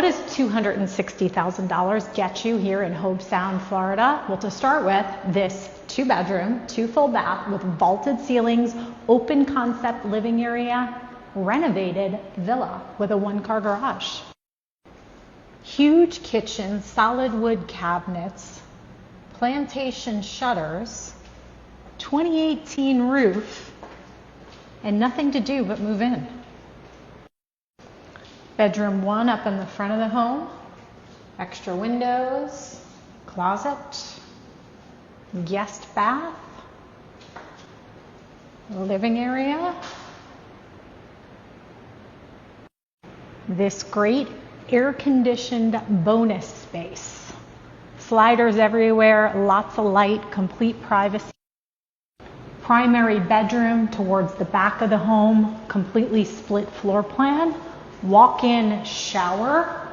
does $260,000 get you here in Hobe Sound, Florida? Well, to start with, this 2-bedroom, 2 full bath with vaulted ceilings, open concept living area, renovated villa with a 1-car garage. Huge kitchen, solid wood cabinets, plantation shutters, 2018 roof, and nothing to do but move in. Bedroom 1 up in the front of the home, extra windows, closet, guest bath, living area. This great air-conditioned bonus space. Sliders everywhere, lots of light, complete privacy. Primary bedroom towards the back of the home, completely split floor plan. Walk-in shower,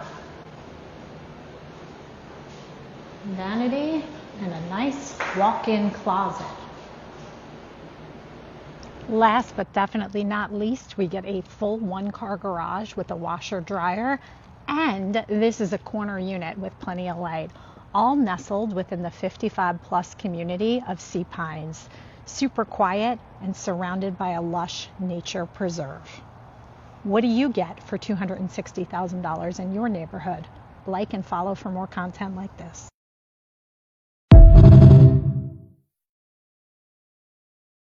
vanity, and a nice walk-in closet. Last but definitely not least, we get a full 1-car garage with a washer dryer, and this is a corner unit with plenty of light, all nestled within the 55+ community of sea pines. Super quiet and surrounded by a lush nature preserve. What do you get for $260,000 in your neighborhood? Like and follow for more content like this.